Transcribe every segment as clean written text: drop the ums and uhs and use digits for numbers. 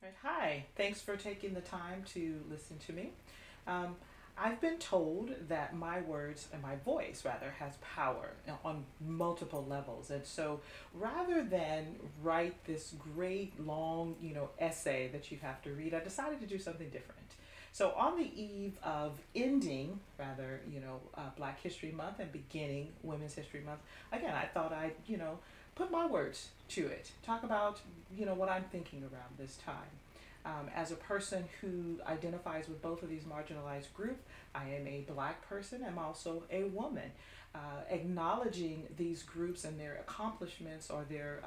Right. Hi, thanks for taking the time to listen to me. Um, I've been told that my words and my voice, rather, has power on multiple levels. And so rather than write this great long, essay that you have to read, I decided to do something different. So on the eve of ending, rather, Black History Month and beginning Women's History Month, again, I thought I'd, put my words to it. Talk about, what I'm thinking around this time. As a person who identifies with both of these marginalized groups, I am a black person. I'm also a woman. Acknowledging these groups and their accomplishments or their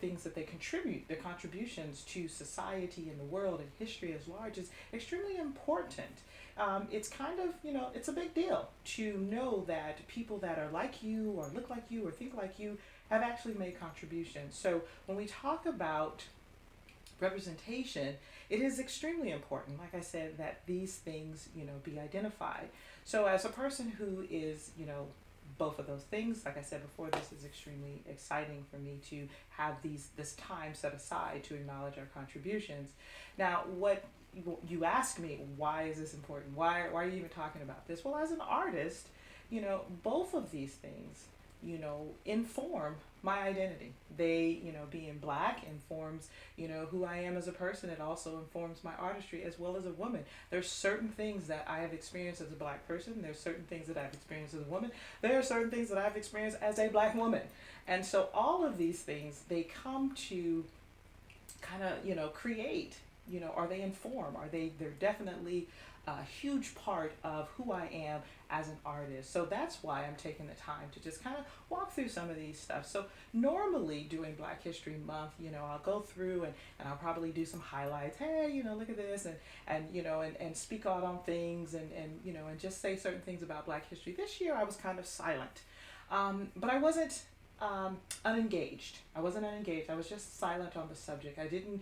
things that they contribute, their contributions to society and the world and history as large is extremely important. It's kind of, it's a big deal to know that people that are like you or look like you or think like you have actually made contributions. So when we talk about representation, it is extremely important, like I said, that these things, be identified. So as a person who is, both of those things, like I said before, this is extremely exciting for me to have this time set aside to acknowledge our contributions. Now, what you ask me, why is this important? Why are you even talking about this? Well, as an artist, both of these things, inform my identity. They, being black informs, who I am as a person. It also informs my artistry as well as a woman. There's certain things that I have experienced as a black person. There's certain things that I've experienced as a woman. There are certain things that I've experienced as a black woman. And so all of these things, they come to kind of, create, are they inform? They're definitely a huge part of who I am as an artist. So that's why I'm taking the time to just kind of walk through some of these stuff. So normally during Black History Month, I'll go through and I'll probably do some highlights. Hey, look at this and speak out on things and just say certain things about Black history. This year I was kind of silent. But I wasn't unengaged. I wasn't unengaged. I was just silent on the subject. I didn't,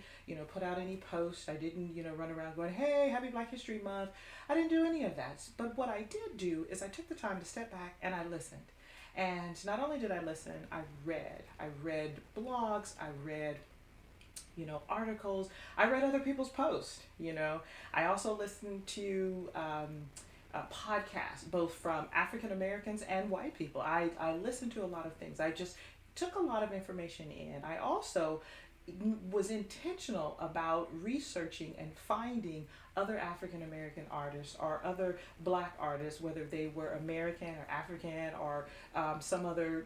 put out any posts. I didn't, run around going, hey, happy Black History Month. I didn't do any of that. But what I did do is I took the time to step back and I listened. And not only did I listen, I read. I read blogs. I read articles. I read other people's posts. I also listened to podcasts, both from African Americans and white people. I listened to a lot of things. I just took a lot of information in. I also was intentional about researching and finding other African American artists or other black artists, whether they were American or African or some other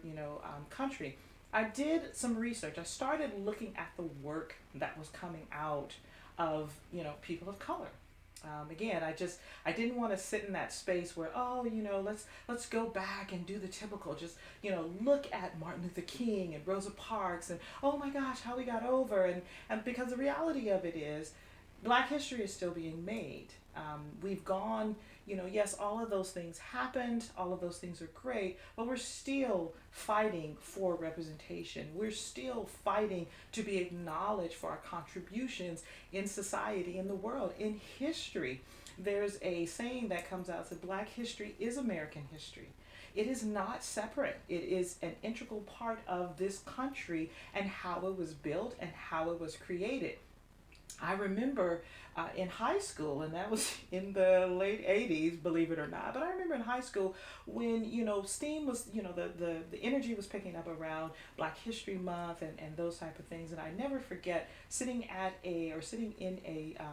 country. I did some research. I started looking at the work that was coming out of people of color. Again, I didn't want to sit in that space where let's go back and do the typical, just look at Martin Luther King and Rosa Parks and oh my gosh, how we got over and because the reality of it is Black history is still being made. We've gone, yes, all of those things happened, all of those things are great, but we're still fighting for representation. We're still fighting to be acknowledged for our contributions in society, in the world, in history. There's a saying that comes out that Black history is American history. It is not separate. It is an integral part of this country and how it was built and how it was created. I remember in high school, and that was in the late 80s, believe it or not. But I remember in high school when, STEAM was, the energy was picking up around Black History Month and those type of things. And I never forget sitting in an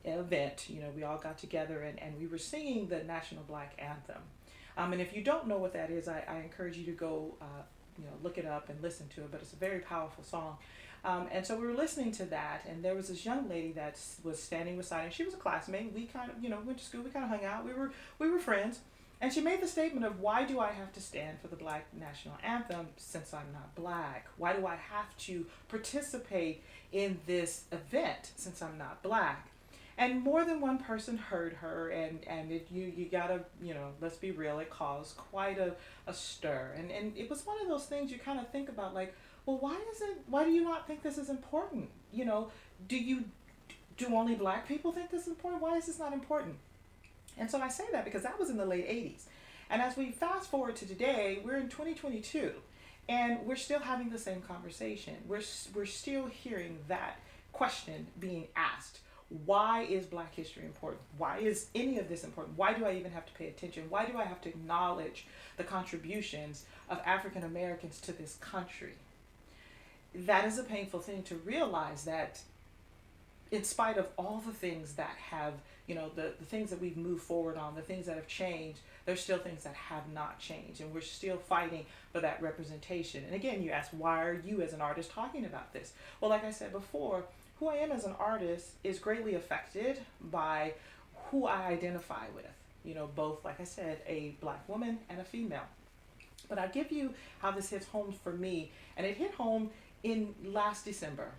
event, we all got together and we were singing the National Black Anthem. And if you don't know what that is, I encourage you to go, look it up and listen to it. But it's a very powerful song. And so we were listening to that, and there was this young lady that was standing beside, and she was a classmate. We kind of, went to school. We kind of hung out. We were friends, and she made the statement of, "Why do I have to stand for the Black National Anthem since I'm not black? Why do I have to participate in this event since I'm not black?" And more than one person heard her, and you gotta, let's be real, it caused quite a stir, and it was one of those things you kind of think about, like, well, why do you not think this is important? Do you do only black people think this is important? Why is this not important? And so I say that because that was in the late 80s. And as we fast forward to today, we're in 2022. And we're still having the same conversation. We're still hearing that question being asked. Why is Black history important? Why is any of this important? Why do I even have to pay attention? Why do I have to acknowledge the contributions of African Americans to this country? That is a painful thing to realize, that in spite of all the things that have, the things that we've moved forward on, the things that have changed, there's still things that have not changed. And we're still fighting for that representation. And again, you ask, why are you as an artist talking about this? Well, like I said before, who I am as an artist is greatly affected by who I identify with. Both, like I said, a Black woman and a female. But I'll give you how this hits home for me. And it hit home in last December.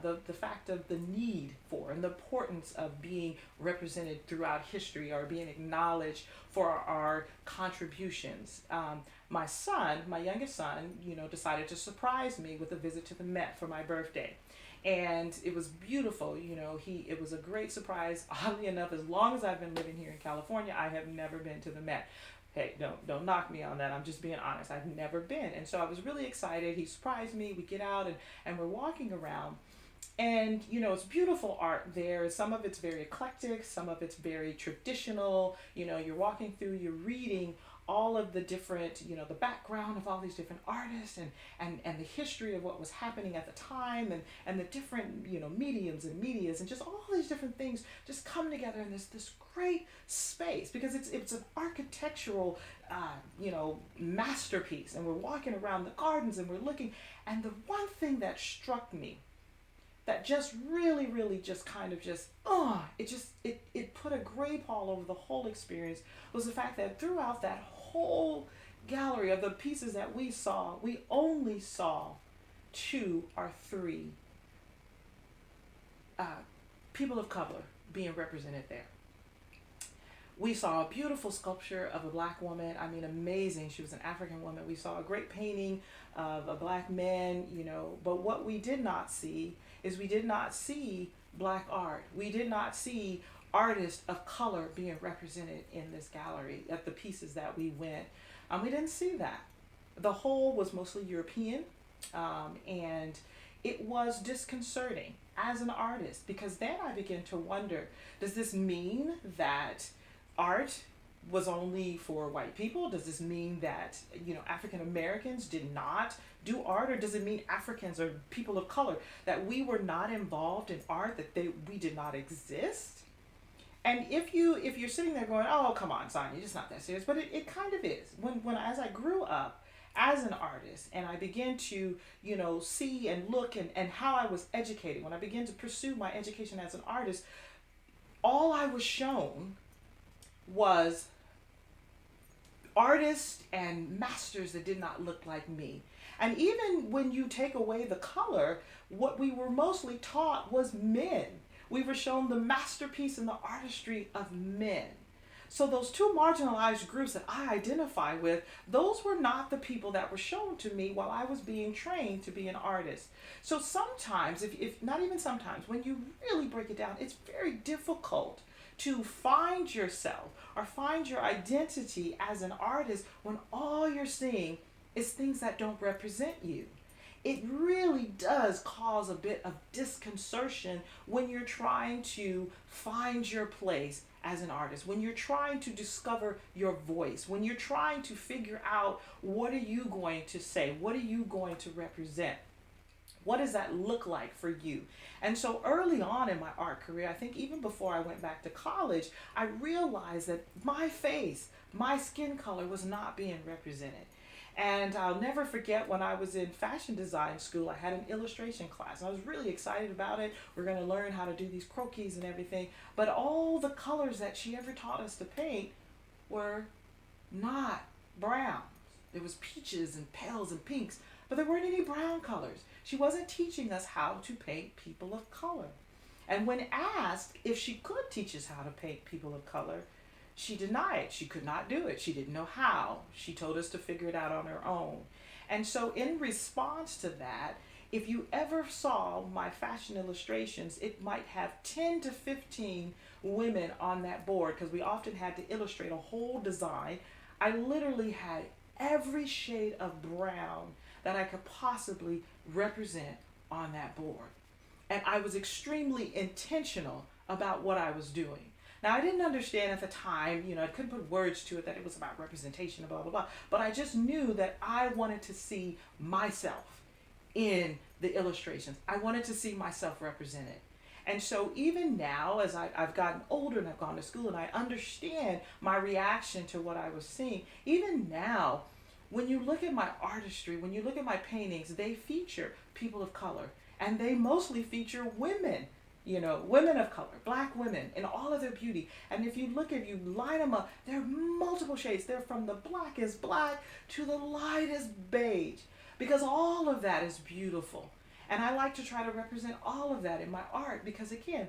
The fact of the need for and the importance of being represented throughout history, or being acknowledged for our contributions. My youngest son, decided to surprise me with a visit to the Met for my birthday. And it was beautiful. It was a great surprise. Oddly enough, as long as I've been living here in California, I have never been to the Met. Hey, don't knock me on that. I'm just being honest. I've never been. And so I was really excited. He surprised me. We get out and we're walking around. And, it's beautiful art there. Some of it's very eclectic. Some of it's very traditional. You're walking through, you're reading all of the different, the background of all these different artists and the history of what was happening at the time, and the different, mediums and medias, and just all these different things just come together in this great space, because it's an architectural, masterpiece. And we're walking around the gardens and we're looking, and the one thing that struck me, that just really, really just kind of it put a gray pall over the whole experience, was the fact that throughout that whole gallery of the pieces that we saw, we only saw 2 or 3 people of color being represented there. We saw a beautiful sculpture of a Black woman. I mean, amazing. She was an African woman. We saw a great painting of a Black man, but what we did not see is we did not see Black art. We did not see artists of color being represented in this gallery at the pieces that we went. We didn't see that. The whole was mostly European, and it was disconcerting as an artist, because then I began to wonder, does this mean that art was only for white people? Does this mean that, African Americans did not do art? Or does it mean Africans or people of color, that we were not involved in art, that we did not exist? And if you're sitting there going, oh, come on, Sonya, you're just not that serious. But it kind of is. When as I grew up as an artist, and I began to, see and look and how I was educated, when I began to pursue my education as an artist, all I was shown was artists and masters that did not look like me. And even when you take away the color, what we were mostly taught was men. We were shown the masterpiece and the artistry of men. So those 2 marginalized groups that I identify with, those were not the people that were shown to me while I was being trained to be an artist. So sometimes, if not even sometimes, when you really break it down, it's very difficult to find yourself or find your identity as an artist when all you're seeing is things that don't represent you. It really does cause a bit of disconcertion when you're trying to find your place as an artist, when you're trying to discover your voice, when you're trying to figure out, what are you going to say? What are you going to represent? What does that look like for you? And so early on in my art career, I think even before I went back to college, I realized that my face, my skin color was not being represented. And I'll never forget when I was in fashion design school, I had an illustration class. I was really excited about it. We're going to learn how to do these croquis and everything. But all the colors that she ever taught us to paint were not browns. There was peaches and pales and pinks, but there weren't any brown colors. She wasn't teaching us how to paint people of color. And when asked if she could teach us how to paint people of color, she denied. She could not do it. She didn't know how. She told us to figure it out on her own. And so in response to that, if you ever saw my fashion illustrations, it might have 10 to 15 women on that board, because we often had to illustrate a whole design. I literally had every shade of brown that I could possibly represent on that board. And I was extremely intentional about what I was doing. Now, I didn't understand at the time, I couldn't put words to it that it was about representation and blah, blah, blah. But I just knew that I wanted to see myself in the illustrations. I wanted to see myself represented. And so even now, as I've gotten older and I've gone to school and I understand my reaction to what I was seeing, even now, when you look at my artistry, when you look at my paintings, they feature people of color. And they mostly feature women, women of color, black women in all of their beauty. And if you line them up, there are multiple shades. They're from the blackest black to the lightest beige, because all of that is beautiful. And I like to try to represent all of that in my art because, again,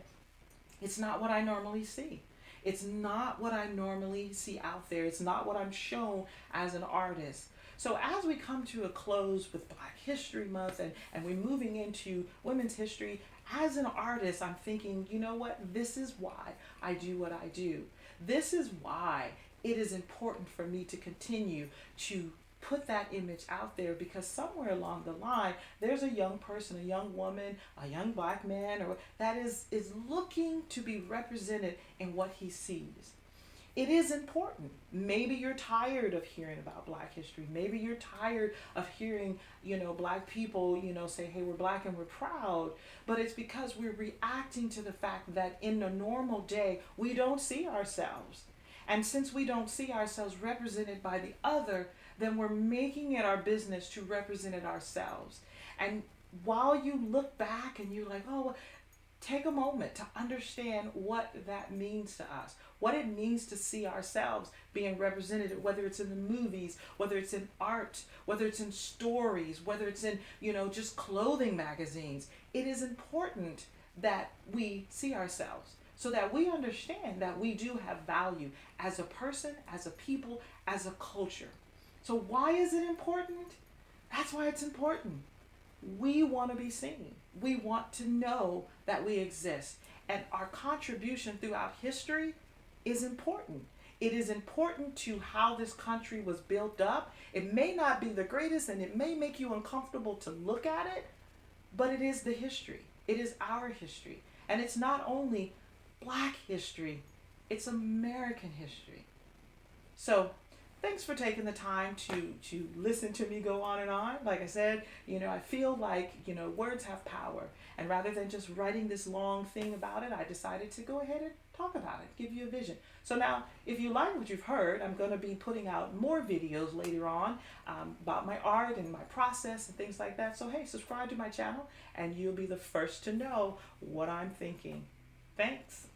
it's not what I normally see. It's not what I normally see out there. It's not what I'm shown as an artist. So as we come to a close with Black History Month and we're moving into Women's History, as an artist, I'm thinking, you know what? This is why I do what I do. This is why it is important for me to continue to put that image out there, because somewhere along the line, there's a young person, a young woman, a young black man, or that is looking to be represented in what he sees. It is important. Maybe you're tired of hearing about Black history. Maybe you're tired of hearing, Black people, say, hey, we're Black and we're proud. But it's because we're reacting to the fact that in a normal day, we don't see ourselves. And since we don't see ourselves represented by the other, then we're making it our business to represent it ourselves. And while you look back and you're like, oh, well, take a moment to understand what that means to us, what it means to see ourselves being represented, whether it's in the movies, whether it's in art, whether it's in stories, whether it's in, just clothing magazines. It is important that we see ourselves so that we understand that we do have value as a person, as a people, as a culture. So why is it important? That's why it's important. We want to be seen. We want to know that we exist. And our contribution throughout history is important. It is important to how this country was built up. It may not be the greatest and it may make you uncomfortable to look at it, but it is the history. It is our history. And it's not only Black history, it's American history. So thanks for taking the time to listen to me go on and on. Like I said, I feel like, words have power. And rather than just writing this long thing about it, I decided to go ahead and talk about it, give you a vision. So now, if you like what you've heard, I'm going to be putting out more videos later on about my art and my process and things like that. So hey, subscribe to my channel and you'll be the first to know what I'm thinking. Thanks.